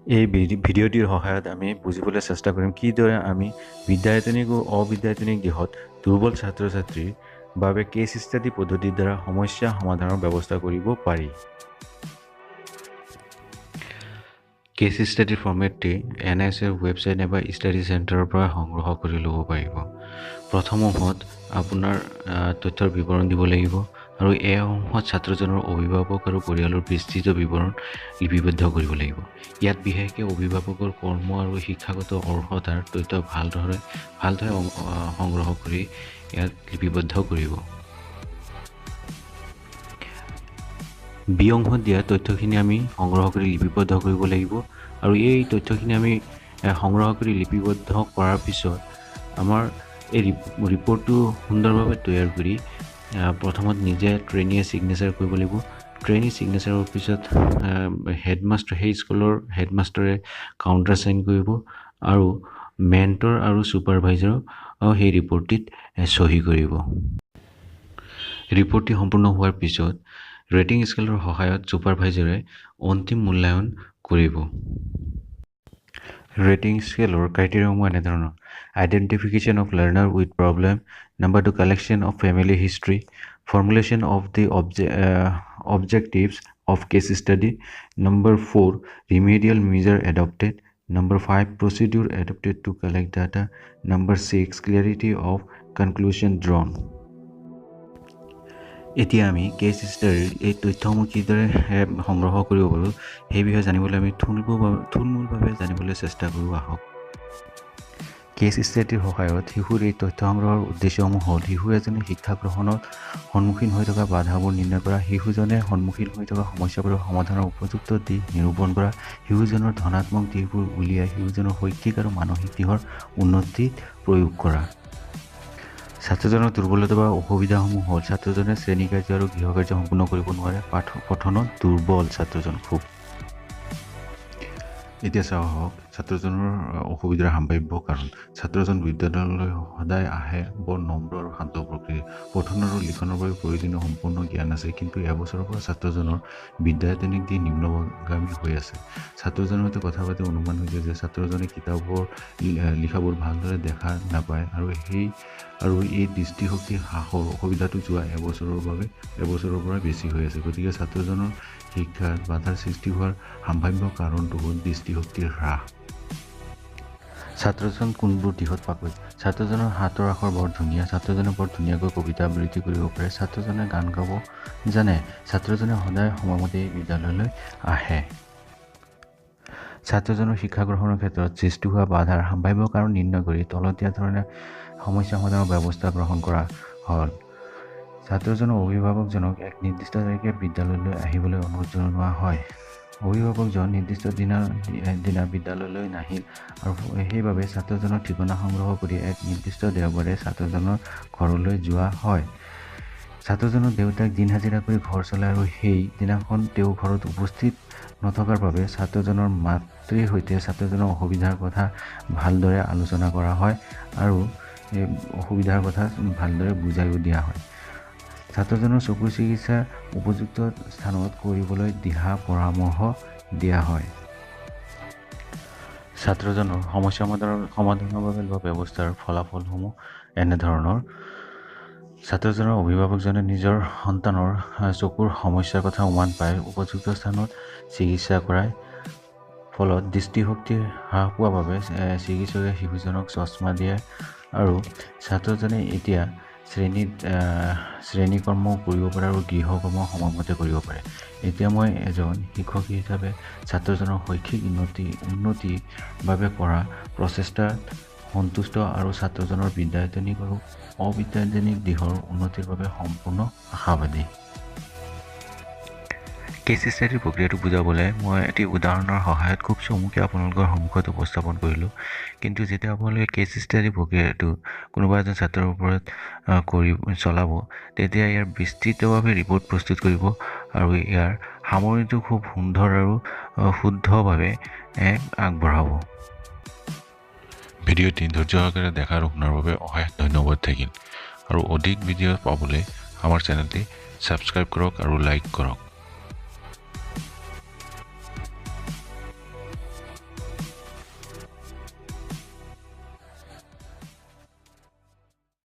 এই ভিডিঅ'টিৰ সহায়ত আমি বুজিবলৈ চেষ্টা কৰিম কিদৰে আমি বিদ্যায়তনিক আৰু অবিদ্যায়তনিক দিশত দুৰ্বল ছাত্ৰ ছাত্ৰীৰ বাবে কেছ ষ্টাডি পদ্ধতিৰ দ্বাৰা সমস্যা সমাধানৰ ব্যৱস্থা কৰিব পাৰি কেছ ষ্টাডি ফৰ্মেটটি NIOS ৱেবছাইট নাইবা ষ্টাডি চেণ্টাৰৰ পৰা সংগ্ৰহ কৰি ল'ব পাৰিব প্ৰথম অংশত আপোনাৰ তথ্যৰ বিৱৰণ দিব লাগিব আৰু এই অংশত ছাত্ৰজনৰ অভিভাৱক আৰু পৰিয়ালৰ বিস্তৃত বিৱৰণ লিপিবদ্ধ কৰিব লাগিব ইয়াত বিশেষকৈ অভিভাৱকৰ কৰ্ম আৰু শিক্ষাগত অৰ্হতাৰ তথ্য ভালদৰে সংগ্ৰহ কৰি ইয়াত লিপিবদ্ধ কৰিব বি অংশত দিয়া তথ্যখিনি আমি সংগ্ৰহ কৰি লিপিবদ্ধ কৰিব লাগিব আৰু এই তথ্যখিনি আমি সংগ্ৰহ কৰি লিপিবদ্ধ কৰাৰ পিছত আমাৰ এই ৰিপৰ্টটো সুন্দৰভাৱে তৈয়াৰ কৰি প্ৰথমত নিজে ট্ৰেইনীয়ে ছিগনেচাৰ কৰিব লাগিব ট্ৰেইনী ছিগনেচাৰৰ পিছত হেডমাষ্টাৰ সেই স্কুলৰ হেডমাষ্টাৰে কাউণ্টাৰ চাইন কৰিব আৰু মেণ্টৰ আৰু ছুপাৰভাইজাৰো সেই ৰিপৰ্টটিত চহী কৰিব ৰিপৰ্টটি সম্পূৰ্ণ হোৱাৰ পিছত ৰেটিং স্কেলৰ সহায়ত ছুপাৰভাইজাৰে অন্তিম মূল্যায়ন কৰিব ৰেটিং স্কেলৰ ক্ৰাইটেৰিয়াসমূহ এনেধৰণৰ identification of learner with problem number 2 collection of family history formulation of the objectives of case study number 4 remedial measure adopted number 5 procedure adopted to collect data number 6 clarity of conclusion drawn এতিয়া আমি cash ষ্টাডিৰ এই তথ্যসমূহ কিদৰে সংগ্ৰহ কৰিব পাৰোঁ সেই বিষয়ে জানিবলৈ আমি থুলমূলভাৱে জানিবলৈ চেষ্টা কৰোঁ আহক কেছ ষ্টাডিৰ সহায়ত শিশুৰ এই তথ্য সংগ্ৰহৰ উদ্দেশ্যসমূহ হ'ল শিশু এজনে শিক্ষা গ্ৰহণত সন্মুখীন হৈ থকা বাধাবোৰ নিৰ্ণয় কৰা শিশুজনে সন্মুখীন হৈ থকা সমস্যাবোৰৰ সমাধানৰ উপযুক্ত দিশ নিৰূপণ কৰা শিশুজনৰ ধনাত্মক দিশবোৰ উলিয়াই শিশুজনৰ শৈক্ষিক আৰু মানসিক দিশৰ উন্নতিত প্ৰয়োগ কৰা ছাত্ৰজনৰ দুৰ্বলতা বা অসুবিধাসমূহ হ'ল ছাত্ৰজনে শ্ৰেণী কাৰ্য আৰু গৃহকাৰ্য সম্পূৰ্ণ কৰিব নোৱাৰে পঠনত দুৰ্বল ছাত্ৰজন খুব এতিয়া চাওঁ আহক ছাত্ৰজনৰ অসুবিধাৰ সম্ভাৱ্য কাৰণ ছাত্ৰজন বিদ্যালয়লৈ সদায় আহে বৰ নম্ৰ আৰু শান্ত প্ৰকৃতিৰ পঠন আৰু লিখনৰ বাবে প্ৰয়োজনীয় সম্পূৰ্ণ জ্ঞান আছে কিন্তু এবছৰৰ পৰা ছাত্ৰজনৰ বিদ্যায়তনিক দিশ নিম্নগামী হৈ আছে ছাত্ৰজনৰ সৈতে কথা পাতি অনুমান হৈছে যে ছাত্ৰজনে কিতাপৰ লিখাবোৰ ভালদৰে দেখা নাপায় আৰু এই দৃষ্টিশক্তি হ্ৰাসৰ অসুবিধাটো যোৱা এবছৰৰ পৰা বেছি হৈ আছে গতিকে ছাত্ৰজনৰ শিক্ষাত বাধাৰ সৃষ্টি হোৱাৰ সম্ভাৱ্য কাৰণটো হ'ল দৃষ্টিশক্তিৰ হ্ৰাস ছাত্ৰজন কোনবোৰ দিশত পাকৈত ছাত্ৰজনৰ হাতৰ আখৰ বৰ ধুনীয়া ছাত্ৰজনে বৰ ধুনীয়াকৈ কবিতা আবৃত্তি কৰিব পাৰে ছাত্ৰজনে গান গাব জানে ছাত্ৰজনে সদায় সময়মতে বিদ্যালয়লৈ আহে ছাত্ৰজনৰ শিক্ষা গ্ৰহণৰ ক্ষেত্ৰত সৃষ্টি হোৱা বাধাৰ সম্ভাৱ্য কাৰণ নিৰ্ণয় কৰি তলত দিয়া ধৰণে সমস্যা সমাধানৰ ব্যৱস্থা গ্ৰহণ কৰা হ'ল ছাত্ৰজনৰ অভিভাৱকজনক এক নিৰ্দিষ্ট তাৰিখে বিদ্যালয়লৈ আহিবলৈ অনুৰোধ জনোৱা হয় অভিভাৱকজন নিৰ্দিষ্ট দিনা বিদ্যালয়লৈ নাহিল আৰু সেইবাবে ছাত্ৰজনৰ ঠিকনা সংগ্ৰহ কৰি এক নিৰ্দিষ্ট দেওবাৰে ছাত্ৰজনৰ ঘৰলৈ যোৱা হয় ছাত্ৰজনৰ দেউতাক দিন হাজিৰা কৰি ঘৰ চলায় আৰু সেই দিনাখন তেওঁ ঘৰত উপস্থিত নথকাৰ বাবে ছাত্ৰজনৰ মাতৃৰ সৈতে ছাত্ৰজনৰ অসুবিধাৰ কথা ভালদৰে আলোচনা কৰা হয় আৰু এই অসুবিধাৰ কথা ভালদৰে বুজাইও দিয়া হয় ছাত্ৰজনৰ চকুৰ চিকিৎসা উপযুক্ত স্থানত কৰিবলৈ দিহা পৰামৰ্শ দিয়া হয় ছাত্ৰজনৰ সমস্যা সমাধানৰ বাবে লোৱা ব্যৱস্থাৰ ফলাফলসমূহ এনেধৰণৰ ছাত্ৰজনৰ অভিভাৱকজনে নিজৰ সন্তানৰ চকুৰ সমস্যাৰ কথা উমান পাই উপযুক্ত স্থানত চিকিৎসা কৰায় ফলত দৃষ্টিশক্তি হ্ৰাস পোৱাৰ বাবে চিকিৎসকে শিশুজনক চশমা দিয়ে আৰু ছাত্ৰজনে এতিয়া শ্ৰেণীকৰ্ম কৰিব পাৰে আৰু গৃহকৰ্ম সময়মতে কৰিব পাৰে এতিয়া মই এজন শিক্ষক হিচাপে ছাত্ৰজনৰ শৈক্ষিক উন্নতিৰ বাবে কৰা প্ৰচেষ্টাত সন্তুষ্ট আৰু ছাত্ৰজনৰ বিদ্যায়তনিক আৰু অবিদ্যায়তনিক দিশৰ উন্নতিৰ বাবে সম্পূৰ্ণ আশাবাদী কেছ ষ্টাডিৰ প্ৰক্ৰিয়াটো বুজাবলৈ মই এটি উদাহৰণৰ সহায়ত খুব চমুকৈ আপোনালোকৰ সন্মুখত উপস্থাপন কৰিলোঁ কিন্তু যেতিয়া আপোনালোকে কেছ ষ্টাডিৰ প্ৰক্ৰিয়াটো কোনোবা এজন ছাত্ৰৰ ওপৰত চলাব তেতিয়া ইয়াৰ বিস্তৃতভাৱে ৰিপৰ্ট প্ৰস্তুত কৰিব আৰু ইয়াৰ সামৰণিটো খুব সুন্দৰ আৰু শুদ্ধভাৱে আগবঢ়াব ভিডিঅ'টি ধৈৰ্য সহকাৰে দেখা আৰু শুনাৰ বাবে অশেষ ধন্যবাদ থাকিল আৰু অধিক ভিডিঅ' পাবলৈ আমাৰ চেনেলটি ছাবস্ক্ৰাইব কৰক আৰু লাইক কৰক